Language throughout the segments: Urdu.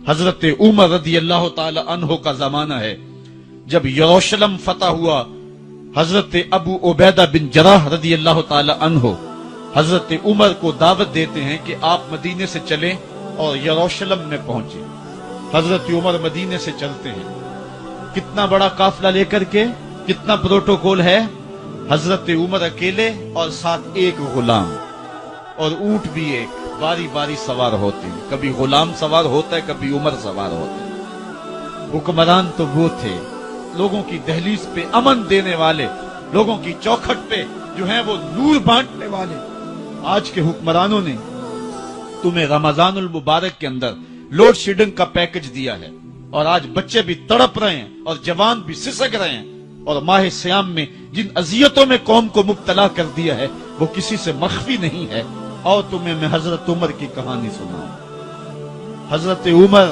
حضرت عمر رضی اللہ تعالی عنہ کا زمانہ ہے، جب یروشلم فتح ہوا، حضرت ابو عبیدہ بن جراح رضی اللہ تعالی عنہ حضرت عمر کو دعوت دیتے ہیں کہ آپ مدینے سے چلیں اور یروشلم میں پہنچیں۔ حضرت عمر مدینے سے چلتے ہیں، کتنا بڑا قافلہ لے کر کے، کتنا پروٹوکول ہے، حضرت عمر اکیلے اور ساتھ ایک غلام اور اونٹ بھی ایک، باری باری سوار ہوتے ہیں، کبھی غلام سوار ہوتا ہے، کبھی عمر سوار ہوتا ہے۔ حکمران تو وہ تھے لوگوں کی دہلیز پہ امن دینے والے، لوگوں کی چوکھٹ پہ جو ہیں وہ نور بانٹنے والے۔ آج کے حکمرانوں نے تمہیں رمضان المبارک کے اندر لوڈ شیڈنگ کا پیکج دیا ہے، اور آج بچے بھی تڑپ رہے ہیں اور جوان بھی سسک رہے ہیں، اور ماہ سیام میں جن اذیتوں میں قوم کو مبتلا کر دیا ہے وہ کسی سے مخفی نہیں ہے۔ اور تمہیں میں حضرت عمر کی کہانی سناؤں۔ حضرت عمر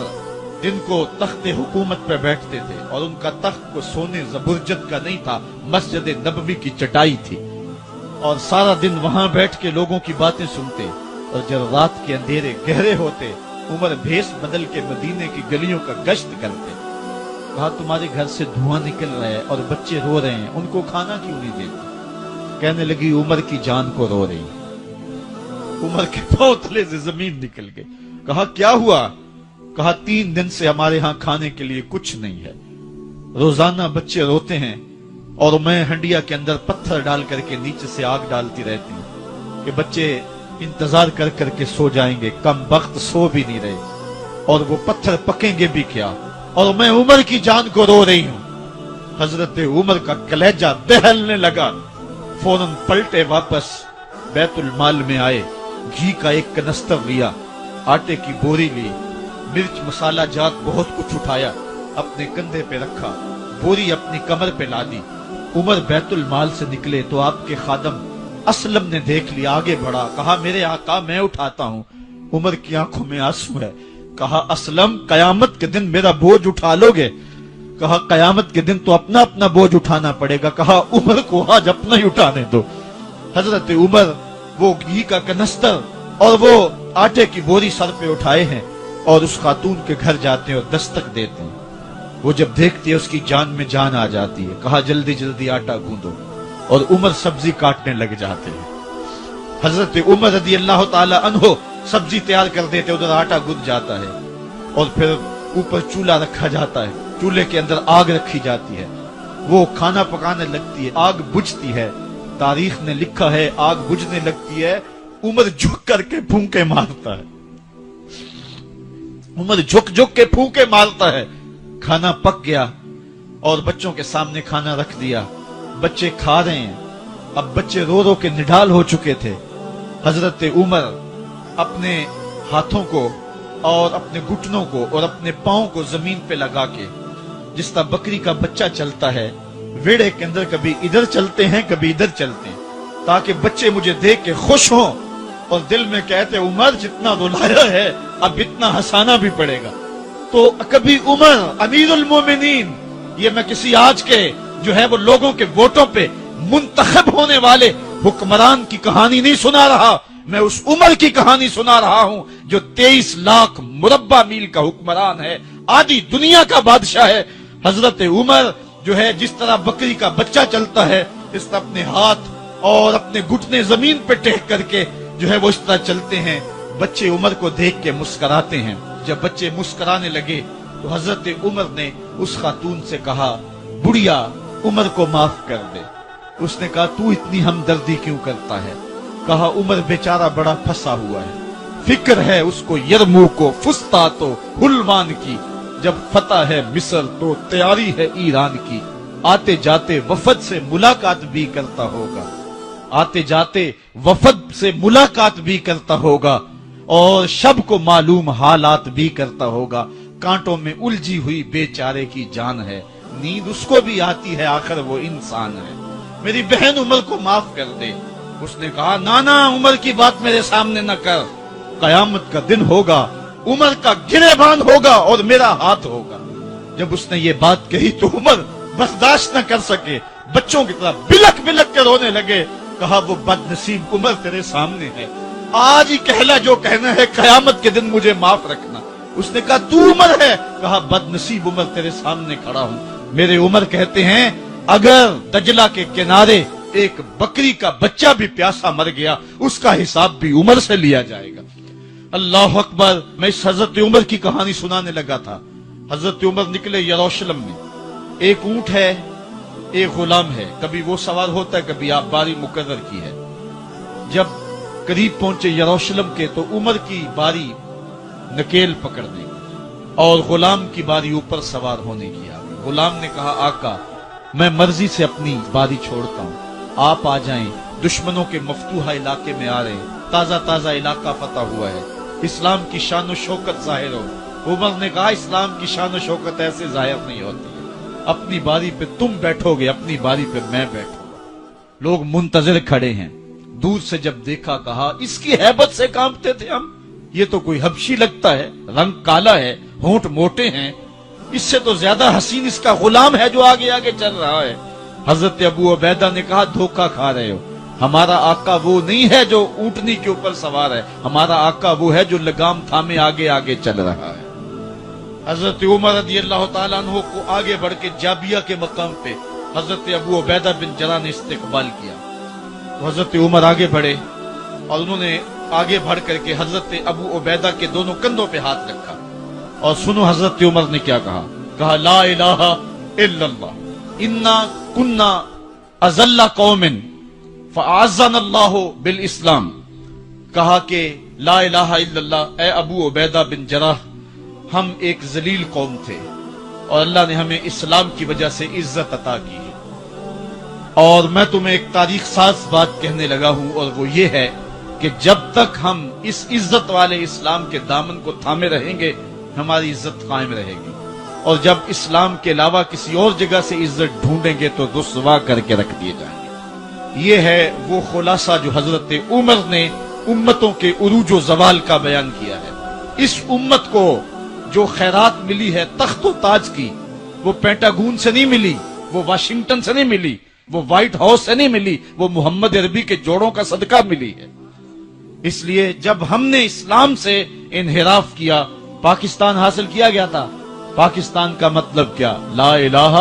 دن کو تخت حکومت پہ بیٹھتے تھے، اور ان کا تخت کو سونے زبرجد کا نہیں تھا، مسجد نبوی کی چٹائی تھی، اور سارا دن وہاں بیٹھ کے لوگوں کی باتیں سنتے، اور جب رات کے اندھیرے گہرے ہوتے عمر بھیس بدل کے مدینے کی گلیوں کا گشت کرتے۔ کہا تمہارے گھر سے دھواں نکل رہا ہے اور بچے رو رہے ہیں، ان کو کھانا کیوں نہیں دیتے؟ کہنے لگی عمر کی جان کو رو رہی۔ عمر کے پاؤں تلے سے زمین نکل گئی۔ کہا کیا ہوا؟ کہا 3 دن سے ہمارے ہاں کھانے کے لیے کچھ نہیں ہے، روزانہ بچے روتے ہیں، اور میں ہنڈیا کے اندر پتھر ڈال کر کے نیچے سے آگ ڈالتی رہتی ہوں کہ بچے انتظار کر کر کے سو جائیں گے، کم وقت سو بھی نہیں رہے، اور وہ پتھر پکیں گے بھی کیا، اور میں عمر کی جان کو رو رہی ہوں۔ حضرت عمر کا کلیجہ دہلنے لگا، فوراً پلٹے واپس بیت المال میں آئے، گھی کا ایک کنستر لیا، آٹے کی بوری لی، مرچ مسالہ جات بہت کچھ اٹھایا، اپنے کندھے پہ رکھا، بوری اپنی کمر پہ لا دی۔ عمر بیت المال سے نکلے تو آپ کے خادم اسلم نے دیکھ لیا، آگے بڑھا، کہا میرے آقا میں اٹھاتا ہوں۔ عمر کی آنکھوں میں آنسو ہے۔ کہا اسلم قیامت کے دن میرا بوجھ اٹھا لو گے؟ کہا قیامت کے دن تو اپنا اپنا بوجھ اٹھانا پڑے گا۔ کہا عمر کو آج اپنا ہی اٹھانے دو۔ حضرت عمر وہ گھی کا کنستر اور وہ آٹے کی بوری سر پہ اٹھائے ہیں، اور اس خاتون کے گھر جاتے ہیں اور دستک دیتے ہیں۔ وہ جب دیکھتی ہے اس کی جان میں جان آ جاتی ہے۔ کہا جلدی جلدی آٹا گوندو، اور عمر سبزی کاٹنے لگ جاتے ہیں۔ حضرت عمر رضی اللہ تعالی عنہ سبزی تیار کر دیتے، ادھر آٹا گند جاتا ہے، اور پھر اوپر چولہا رکھا جاتا ہے، چولہے کے اندر آگ رکھی جاتی ہے، وہ کھانا پکانے لگتی ہے، آگ بجھتی ہے۔ تاریخ نے لکھا ہے آگ بجھنے لگتی ہے، عمر جھک کر کے پھونکے مارتا ہے، عمر جھک جھک کے پھونکے مارتا ہے۔ کھانا پک گیا اور بچوں کے سامنے کھانا رکھ دیا، بچے کھا رہے ہیں۔ اب بچے رو رو کے نڈال ہو چکے تھے۔ حضرت عمر اپنے ہاتھوں کو اور اپنے گھٹنوں کو اور اپنے پاؤں کو زمین پہ لگا کے، جس طرح بکری کا بچہ چلتا ہے، ویڑے کے اندر کبھی ادھر چلتے ہیں کبھی ادھر چلتے ہیں، تاکہ بچے مجھے دیکھ کے خوش ہوں اور دل میں کہتے عمر جتنا رلایا ہے اب اتنا ہنسانا بھی پڑے گا۔ تو کبھی عمر امیر المومنین، یہ میں کسی آج کے جو ہے وہ لوگوں کے ووٹوں پہ منتخب ہونے والے حکمران کی کہانی نہیں سنا رہا، میں اس عمر کی کہانی سنا رہا ہوں جو 23 لاکھ مربع میل کا حکمران ہے، آدھی دنیا کا بادشاہ ہے۔ حضرت عمر جو ہے جس طرح بکری کا بچہ چلتا ہے، اس طرح اپنے ہاتھ اور اپنے گھٹنے زمین پہ ٹیک کر کے جو ہے وہ اس طرح چلتے ہیں۔ بچے عمر کو دیکھ کے مسکراتے ہیں۔ جب بچے مسکرانے لگے تو حضرت عمر نے اس خاتون سے کہا بڑھیا عمر کو معاف کر دے۔ اس نے کہا تو اتنی ہمدردی کیوں کرتا ہے؟ کہا عمر بیچارہ بڑا پھنسا ہوا ہے، فکر ہے اس کو یرموک و فسطاط و حلوان کی، جب فتح ہے مصر تو تیاری ہے ایران کی، آتے جاتے وفد سے ملاقات بھی کرتا ہوگا، آتے جاتے وفد سے ملاقات بھی کرتا ہوگا، اور شب کو معلوم حالات بھی کرتا ہوگا، کانٹوں میں الجھی ہوئی بیچارے کی جان ہے، نیند اس کو بھی آتی ہے، آخر وہ انسان ہے، میری بہن عمر کو معاف کر دے۔ اس نے کہا نانا عمر کی بات میرے سامنے نہ کر، قیامت کا دن ہوگا، عمر کا گریبان ہوگا اور میرا ہاتھ ہوگا۔ جب اس نے یہ بات کہی تو عمر برداشت نہ کر سکے، بچوں کی طرح بلک بلک کے رونے لگے۔ کہا وہ بد نصیب عمر تیرے سامنے ہے، آج ہی کہلا جو کہنا ہے، قیامت کے دن مجھے معاف رکھنا۔ اس نے کہا تو عمر ہے؟ کہا بدنصیب عمر تیرے سامنے کھڑا ہوں۔ میرے عمر کہتے ہیں اگر دجلہ کے کنارے ایک بکری کا بچہ بھی پیاسا مر گیا اس کا حساب بھی عمر سے لیا جائے گا۔ اللہ اکبر۔ میں اس حضرت عمر کی کہانی سنانے لگا تھا۔ حضرت عمر نکلے یروشلم میں، ایک اونٹ ہے، ایک غلام ہے، کبھی وہ سوار ہوتا ہے، کبھی آپ باری مقرر کی ہے۔ جب قریب پہنچے یروشلم کے تو عمر کی باری نکیل پکڑنے اور غلام کی باری اوپر سوار ہونے کی آ گئی۔ غلام نے کہا آقا میں مرضی سے اپنی باری چھوڑتا ہوں، آپ آ جائیں، دشمنوں کے مفتوحہ علاقے میں آ رہے ہیں، تازہ تازہ علاقہ فتح ہوا ہے، اسلام کی شان و شوکت ظاہر ہو۔ عمر نے کہا اسلام کی شان و شوکت ایسے ظاہر نہیں ہوتی، اپنی باری پہ تم بیٹھو گے، اپنی باری پہ میں بیٹھوں گا۔ لوگ منتظر کھڑے ہیں، دور سے جب دیکھا کہا اس کی ہیبت سے کانپتے تھے ہم، یہ تو کوئی حبشی لگتا ہے، رنگ کالا ہے، ہونٹ موٹے ہیں، اس سے تو زیادہ حسین اس کا غلام ہے جو آگے آگے چل رہا ہے۔ حضرت ابو عبیدہ نے کہا دھوکہ کھا رہے ہو، ہمارا آقا وہ نہیں ہے جو اونٹنی کے اوپر سوار ہے، ہمارا آقا وہ ہے جو لگام تھامے آگے آگے چل رہا ہے۔ حضرت عمر رضی اللہ تعالیٰ عنہ کو آگے بڑھ کے جابیہ کے مقام پہ حضرت ابو عبیدہ بن جراح نے استقبال کیا، تو حضرت عمر آگے بڑھے اور انہوں نے آگے بڑھ کر کے حضرت ابو عبیدہ کے دونوں کندھوں پہ ہاتھ رکھا، اور سنو حضرت عمر نے کیا کہا، کہا لا الہ الا اللہ انا کنا اذل قوم فاعزنا اللہ بالاسلام۔ کہا کہ لا الہ الا اللہ، اے ابو عبیدہ بن جراح ہم ایک ذلیل قوم تھے اور اللہ نے ہمیں اسلام کی وجہ سے عزت عطا کی ہے، اور میں تمہیں ایک تاریخ ساز بات کہنے لگا ہوں، اور وہ یہ ہے کہ جب تک ہم اس عزت والے اسلام کے دامن کو تھامے رہیں گے ہماری عزت قائم رہے گی، اور جب اسلام کے علاوہ کسی اور جگہ سے عزت ڈھونڈیں گے تو رسوا کر کے رکھ دیے جائیں گے۔ یہ ہے وہ خلاصہ جو حضرت عمر نے امتوں کے عروج و زوال کا بیان کیا ہے۔ اس امت کو جو خیرات ملی ہے تخت و تاج کی، وہ پینٹاگون سے نہیں ملی، وہ واشنگٹن سے نہیں ملی، وہ وائٹ ہاؤس سے نہیں ملی، وہ محمد عربی کے جوڑوں کا صدقہ ملی ہے۔ اس لیے جب ہم نے اسلام سے انحراف کیا، پاکستان حاصل کیا گیا تھا، پاکستان کا مطلب کیا؟ لا الہ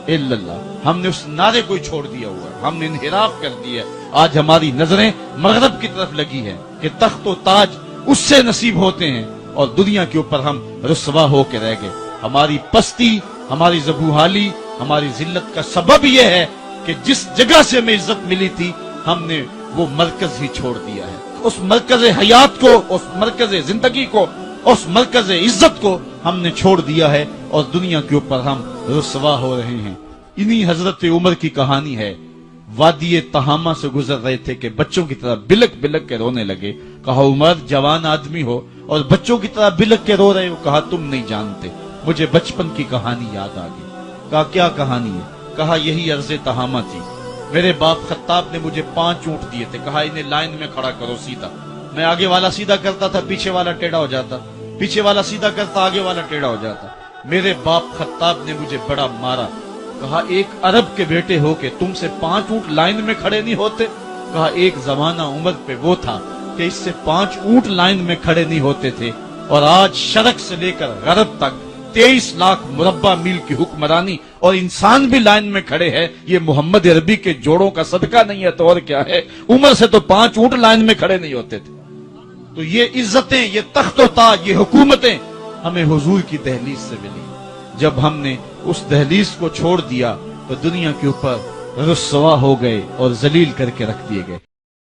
الا اللہ۔ ہم نے اس نعرے کو چھوڑ دیا ہوا ہے، ہم نے انحراف کر دیا ہے۔ آج ہماری نظریں مغرب کی طرف لگی ہیں کہ تخت و تاج اس سے نصیب ہوتے ہیں، اور دنیا کے اوپر ہم رسوا ہو کے رہ گئے۔ ہماری پستی، ہماری ذبوحالی، ہماری ذلت کا سبب یہ ہے کہ جس جگہ سے ہمیں عزت ملی تھی ہم نے وہ مرکز ہی چھوڑ دیا ہے۔ اس مرکز حیات کو، اس مرکز زندگی کو، اس مرکز عزت کو ہم نے چھوڑ دیا ہے، اور دنیا کے اوپر ہم رسوا ہو رہے ہیں۔ انہی حضرت عمر کی کہانی ہے۔ وادی تہامہ سے گزر رہے تھے کہ بچوں کی طرح بلک بلک کے رونے لگے۔ کہا عمر جوان آدمی ہو اور بچوں کی طرح بلک کے رو رہے ہو؟ کہا تم نہیں جانتے، مجھے بچپن کی کہانی یاد آ گئی۔ کہا کیا کہانی ہے؟ کہا یہی عرض تہامہ تھی، میرے باپ خطاب نے مجھے 5 اونٹ دیے تھے، کہا انہیں لائن میں کھڑا کرو سیدھا۔ میں آگے والا سیدھا کرتا تھا، پیچھے والا ٹیڑھا ہو جاتا، پیچھے والا سیدھا کرتا، آگے والا ٹیڑھا ہو جاتا۔ میرے باپ خطاب نے مجھے بڑا مارا۔ کہا ایک عرب کے بیٹے ہو کہ تم سے 5 اونٹ لائن میں کھڑے نہیں ہوتے؟ کہا ایک زمانہ عمر پہ وہ تھا کہ اس سے 5 اونٹ لائن میں کھڑے نہیں ہوتے تھے، اور آج شرق سے لے کر غرب تک 23 لاکھ مربع میل کی حکمرانی اور انسان بھی لائن میں کھڑے ہیں۔ یہ محمد عربی کے جوڑوں کا صدقہ نہیں ہے تو اور کیا ہے؟ عمر سے تو 5 اونٹ لائن میں کھڑے نہیں ہوتے تھے۔ تو یہ عزتیں، یہ تخت و تاج، یہ حکومتیں ہمیں حضور کی دہلیز سے ملی۔ جب ہم نے اس دہلیز کو چھوڑ دیا تو دنیا کے اوپر رسوا ہو گئے اور ذلیل کر کے رکھ دیے گئے۔